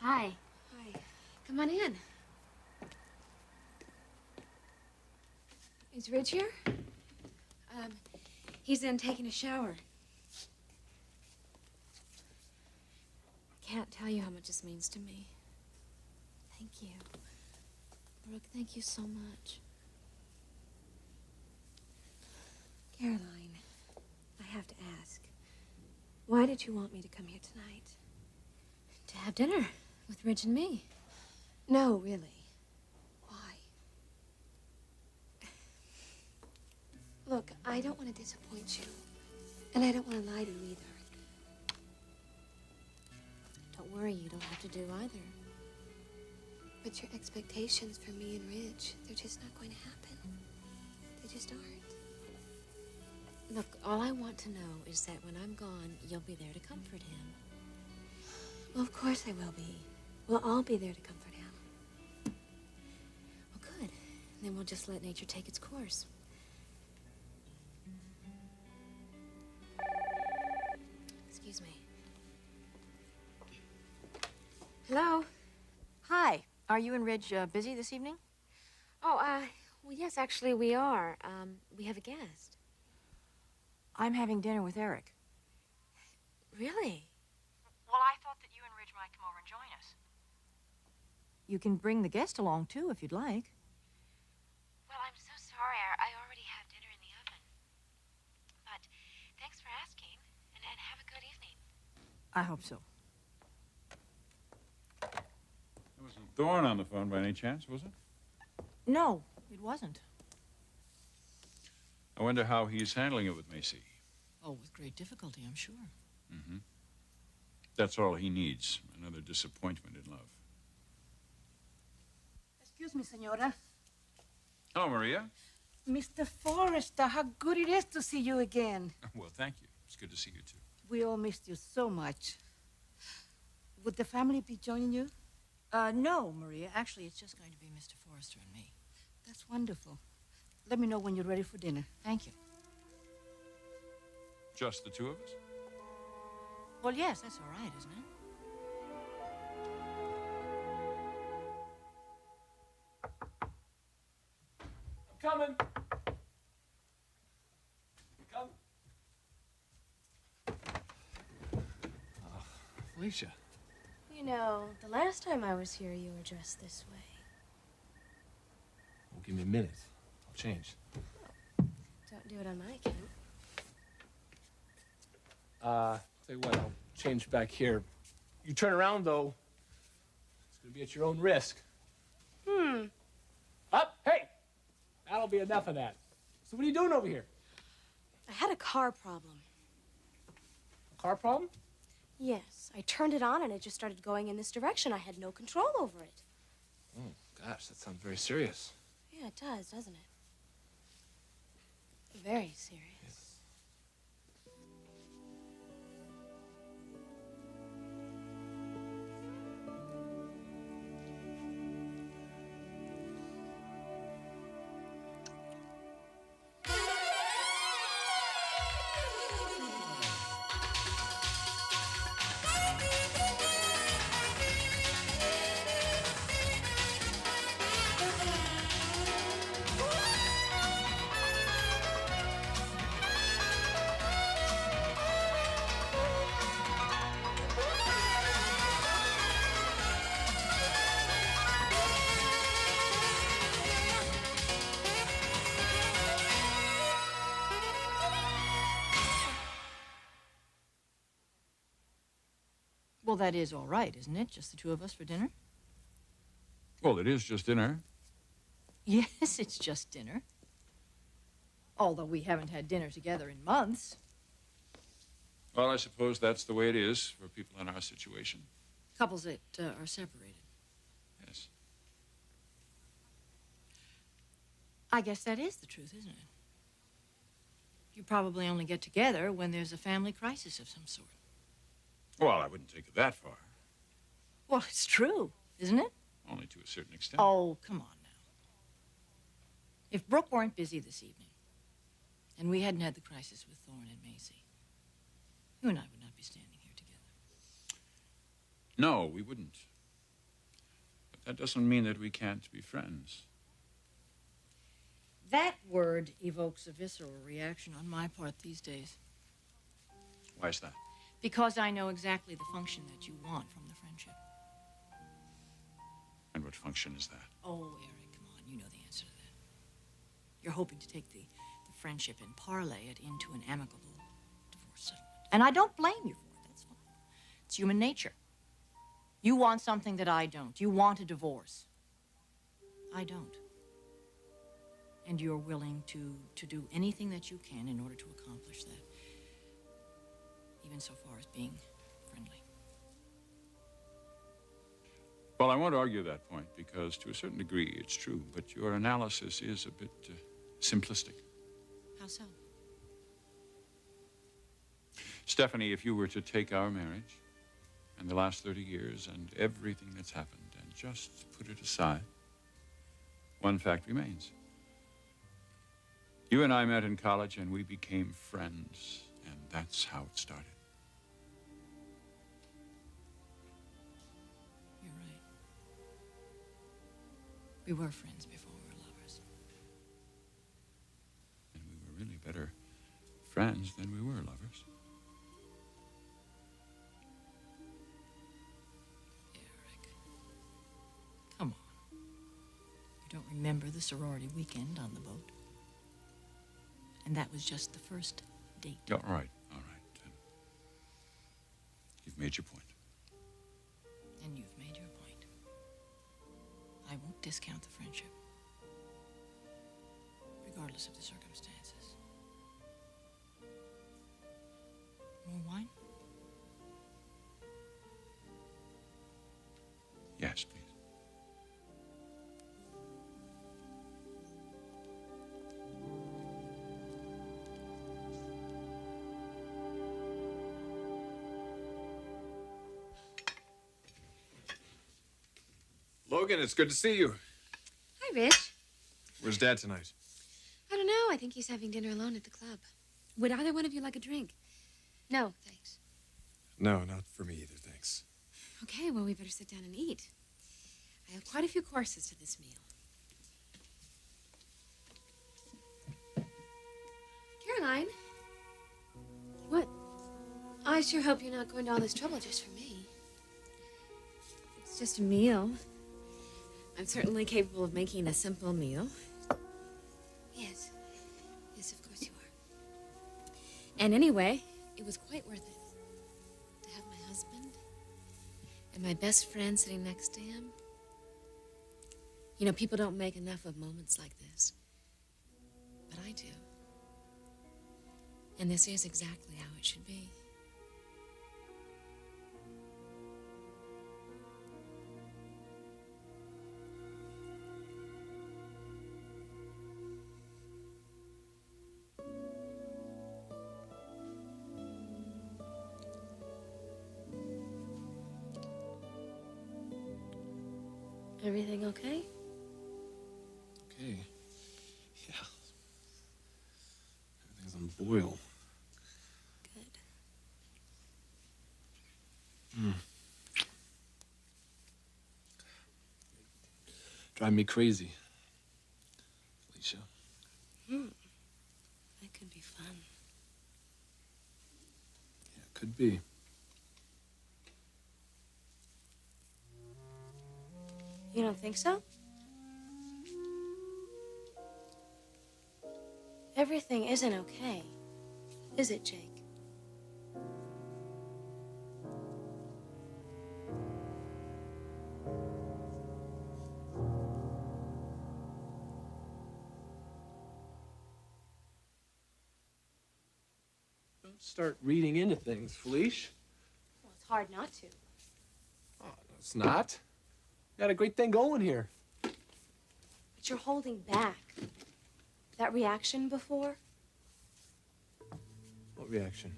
Hi. Hi. Come on in. Is Ridge here? He's in taking a shower. Can't tell you how much this means to me. Thank you. Brooke, thank you so much. Caroline, I have to ask. Why did you want me to come here tonight? To have dinner with Ridge and me. No, really. Why? Look, I don't want to disappoint you. And I don't want to lie to you either. Don't worry, you don't have to do either. But your expectations for me and Ridge, they're just not going to happen. They just aren't. Look, all I want to know is that when I'm gone, you'll be there to comfort him. Well, of course I will be. We'll all be there to comfort him. Well, good. Then we'll just let nature take its course. Excuse me. Hello? Hi. Are you and Ridge busy this evening? Oh, well, yes, actually, we are. We have a guest. I'm having dinner with Eric. Really? Well, I thought that you and Ridge might come over and join us. You can bring the guest along, too, if you'd like. Well, I'm so sorry. I already have dinner in the oven. But thanks for asking, and have a good evening. I hope so. There wasn't Thorne on the phone by any chance, was it? No, it wasn't. I wonder how he's handling it with Macy. Oh, with great difficulty, I'm sure. Mm-hmm. That's all he needs, another disappointment in love. Excuse me, senora. Hello, Maria. Mr. Forrester, how good it is to see you again. Well, thank you. It's good to see you, too. We all missed you so much. Would the family be joining you? No, Maria. Actually, it's just going to be Mr. Forrester and me. That's wonderful. Let me know when you're ready for dinner. Thank you. Just the two of us? Well, yes, that's all right, isn't it? I'm coming. Come. Felicia. You know, the last time I was here, you were dressed this way. Well, give me a minute. I'll change. Don't do it on my account. Tell you what, I'll change back here. You turn around, though, it's gonna be at your own risk. Up! Hey! That'll be enough of that. So what are you doing over here? I had a car problem. A car problem? Yes, I turned it on and it just started going in this direction. I had no control over it. Oh, gosh, that sounds very serious. Yeah, it does, doesn't it? Very serious. Well, that is all right, isn't it? Just the two of us for dinner? Well, it is just dinner. Yes, it's just dinner. Although we haven't had dinner together in months. Well, I suppose that's the way it is for people in our situation. Couples that are separated. Yes. I guess that is the truth, isn't it? You probably only get together when there's a family crisis of some sort. Well, I wouldn't take it that far. Well, it's true, isn't it? Only to a certain extent. Oh, come on now. If Brooke weren't busy this evening, and we hadn't had the crisis with Thorne and Macy, you and I would not be standing here together. No, we wouldn't. that doesn't mean that we can't be friends. That word evokes a visceral reaction on my part these days. Why is that? Because I know exactly the function that you want from the friendship. And what function is that? Oh, Eric, come on, you know the answer to that. You're hoping to take the friendship and parlay it into an amicable divorce settlement. And I don't blame you for it, that's fine. It's human nature. You want something that I don't. You want a divorce. I don't. And you're willing to do anything that you can in order to accomplish that. Even so far as being friendly. Well, I won't argue that point because to a certain degree it's true, but your analysis is a bit simplistic. How so? Stephanie, if you were to take our marriage and the last 30 years and everything that's happened and just put it aside, one fact remains. You and I met in college and we became friends, and that's how it started. You're right. We were friends before we were lovers. And we were really better friends than we were lovers. Eric. Come on. You don't remember the sorority weekend on the boat? And that was just the first date. All right. You've made your point. And you've made your point. I won't discount the friendship, regardless of the circumstances. More wine? Yes, please. Logan, it's good to see you. Hi, Rich. Where's Dad tonight? I don't know. I think he's having dinner alone at the club. Would either one of you like a drink? No, thanks. No, not for me either, thanks. Okay, well, we better sit down and eat. I have quite a few courses to this meal. Caroline? What? I sure hope you're not going to all this trouble just for me. It's just a meal. I'm certainly capable of making a simple meal. Yes. Yes, of course you are. And anyway, it was quite worth it to have my husband and my best friend sitting next to him. You know, people don't make enough of moments like this. But I do. And this is exactly how it should be. Everything okay? Okay. Yeah. Everything's on boil. Good. Drive me crazy, Felicia. That could be fun. Yeah, it could be. You don't think so? Everything isn't okay, is it, Jake? Don't start reading into things, Felicia. Well, it's hard not to. Oh, no, it's not. You got a great thing going here. But you're holding back. That reaction before, What reaction?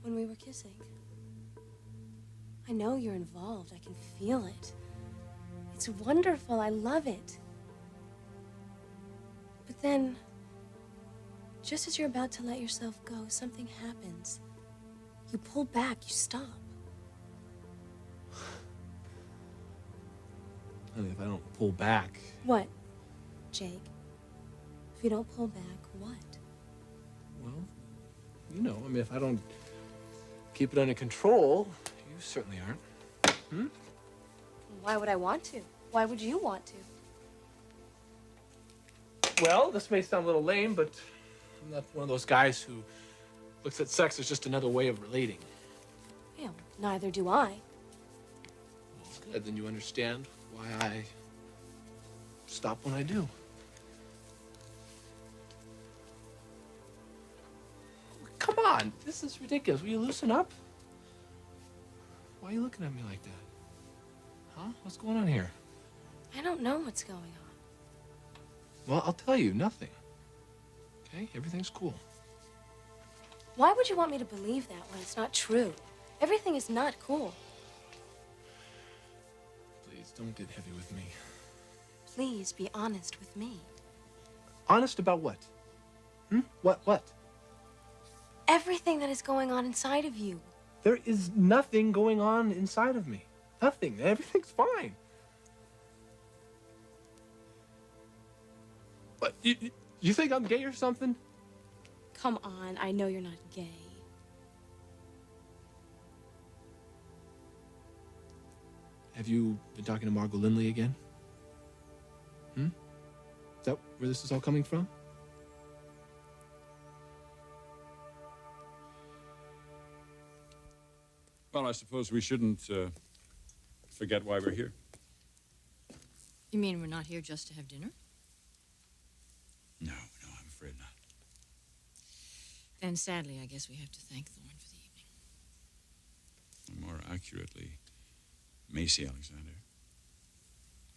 when we were kissing. I know you're involved. I can feel it. It's wonderful. I love it. But then, just as you're about to let yourself go, something happens. You pull back. You stop. Honey, if I don't pull back. What, Jake? If you don't pull back, what? Well, you know, I mean, if I don't keep it under control, you certainly aren't. Hmm? Why would I want to? Why would you want to? Well, this may sound a little lame, but I'm not one of those guys who looks at sex as just another way of relating. Yeah, neither do I. Well, good. Then you understand why I stop when I do. Come on, this is ridiculous. Will you loosen up? Why are you looking at me like that? Huh? What's going on here? I don't know what's going on. Well, I'll tell you, nothing. Okay? Everything's cool. Why would you want me to believe that when it's not true? Everything is not cool. Please, don't get heavy with me. Please be honest with me. Honest about what? Hmm? What? Everything that is going on inside of you. There is nothing going on inside of me. Nothing. Everything's fine. What? You think I'm gay or something? Come on, I know you're not gay. Have you been talking to Margo Lindley again? Hmm? Is that where this is all coming from? Well, I suppose we shouldn't forget why we're here. You mean we're not here just to have dinner? No, I'm afraid not. Then sadly, I guess we have to thank Thorne for the evening. Or more accurately, Macy Alexander.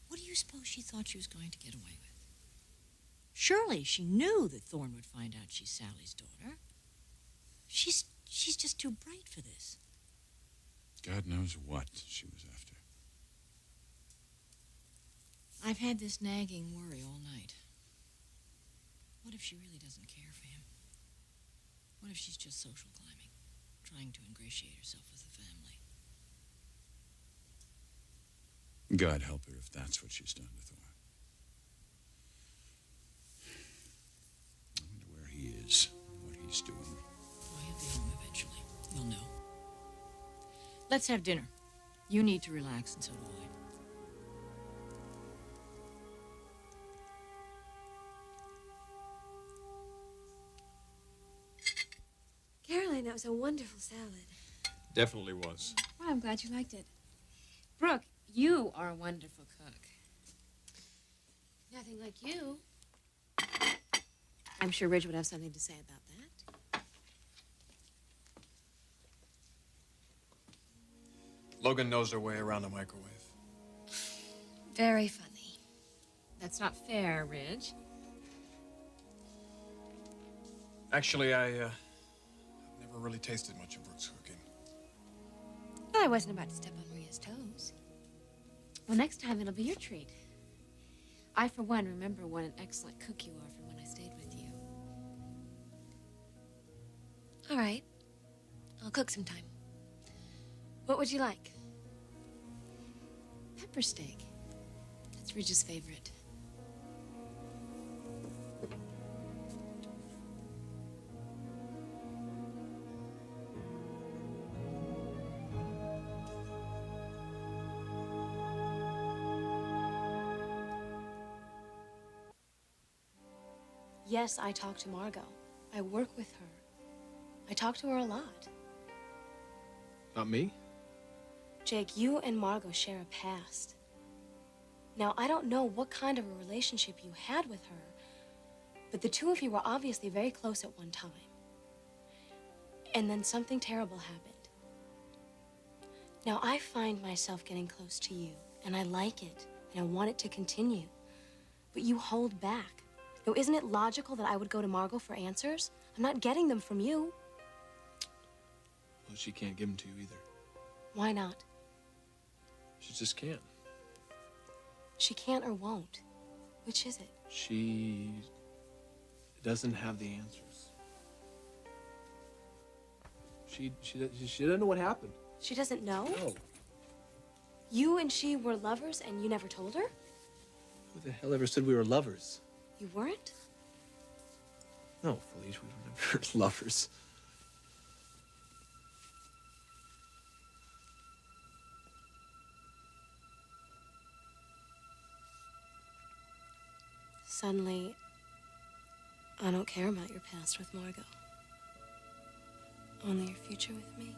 What do you suppose she thought she was going to get away with? Surely she knew that Thorne would find out she's Sally's daughter. She's just too bright for this. God knows what she was after. I've had this nagging worry all night. What if she really doesn't care for him? What if she's just social climbing, trying to ingratiate herself with the family? God help her if that's what she's done to Thorne. I wonder where he is, what he's doing. Well, he'll be home eventually. We'll know. Let's have dinner. You need to relax, and so do I. Caroline, that was a wonderful salad. Definitely was. Well, I'm glad you liked it. Brooke, you are a wonderful cook. Nothing like you. I'm sure Ridge would have something to say about that. Logan knows her way around the microwave. Very funny. That's not fair, Ridge. Actually, I've never really tasted much of Brooke's cooking. Well, I wasn't about to step on Maria's toes. Well, next time it'll be your treat. I, for one, remember what an excellent cook you are from when I stayed with you. All right. I'll cook sometime. What would you like? Pepper steak. That's Ridge's favorite. Yes, I talk to Margo. I work with her. I talk to her a lot. Not me? Jake, you and Margo share a past. Now, I don't know what kind of a relationship you had with her, but the two of you were obviously very close at one time. And then something terrible happened. Now, I find myself getting close to you, and I like it, and I want it to continue. But you hold back. Now, isn't it logical that I would go to Margo for answers? I'm not getting them from you. Well, she can't give them to you either. Why not? She just can't. She can't or won't. Which is it? She doesn't have the answers. She doesn't know what happened. She doesn't know? No. You and she were lovers and you never told her? Who the hell ever said we were lovers? You weren't? No, Felicia, we were never lovers. Suddenly, I don't care about your past with Margo. Only your future with me.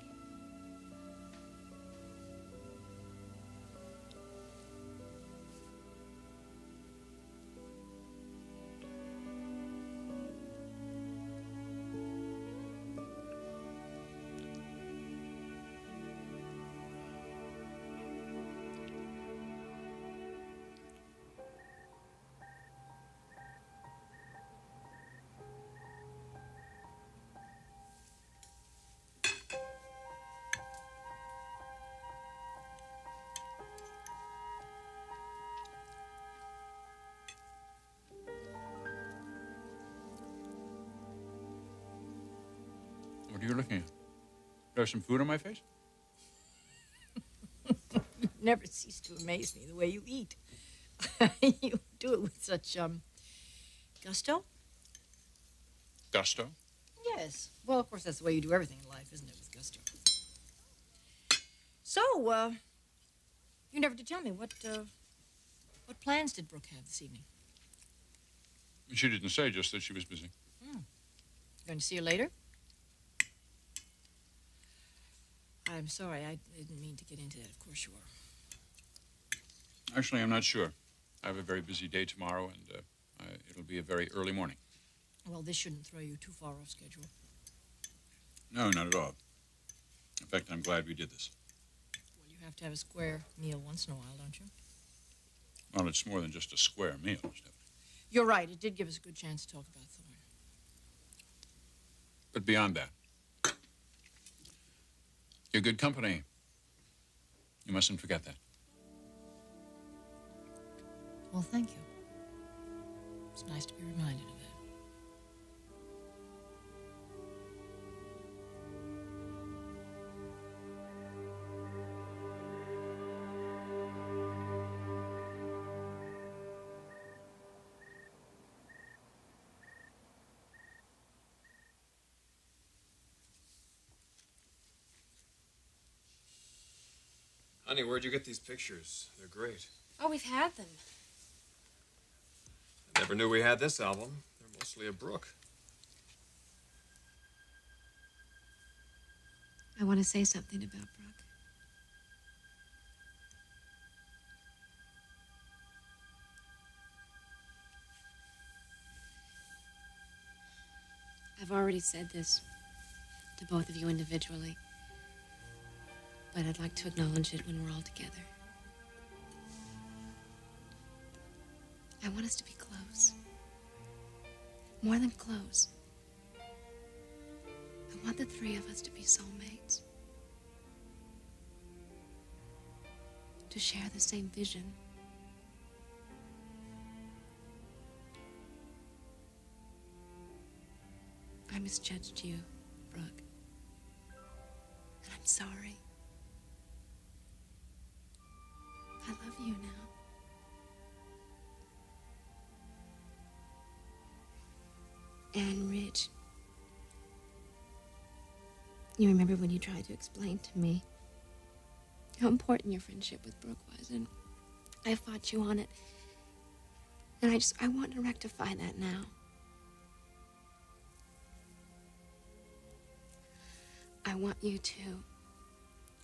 What are you looking at? Do I have some food on my face? You never cease to amaze me the way you eat. You do it with such, gusto? Gusto? Yes. Well, of course, that's the way you do everything in life, isn't it, with gusto? So, you never did tell me. What plans did Brooke have this evening? She didn't say, just that she was busy. Going to see her later? I'm sorry, I didn't mean to get into that. Of course you are. Actually, I'm not sure. I have a very busy day tomorrow, and it'll be a very early morning. Well, this shouldn't throw you too far off schedule. No, not at all. In fact, I'm glad we did this. Well, you have to have a square meal once in a while, don't you? Well, it's more than just a square meal, Stephanie. You're right. It did give us a good chance to talk about Thorne. But beyond that, you're good company. You mustn't forget that. Well, thank you. It's nice to be reminded of that. Honey, where'd you get these pictures? They're great. Oh, we've had them. I never knew we had this album. They're mostly of Brooke. I want to say something about Brooke. I've already said this to both of you individually, but I'd like to acknowledge it when we're all together. I want us to be close. More than close. I want the three of us to be soulmates. To share the same vision. I misjudged you, Brooke. And I'm sorry. I love you now. And Rich, you remember when you tried to explain to me how important your friendship with Brooke was, and I fought you on it. And I want to rectify that now. I want you to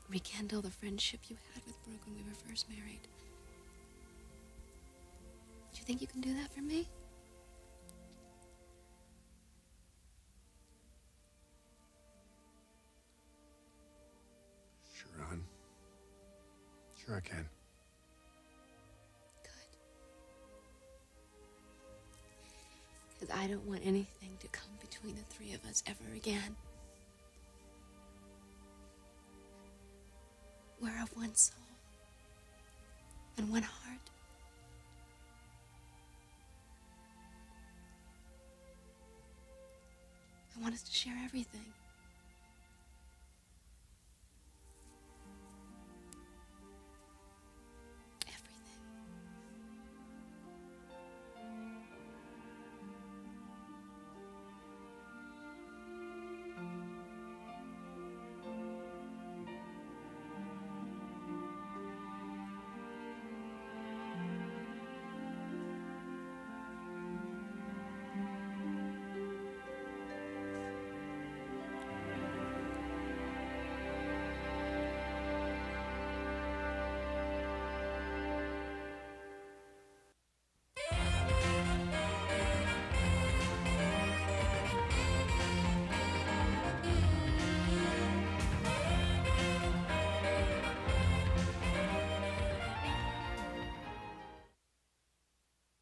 rekindle the friendship you had with Brooke when we were first married. Do you think you can do that for me? Sure, hon. Sure I can. Good. Because I don't want anything to come between the three of us ever again. We're of one soul and one heart. I want us to share everything.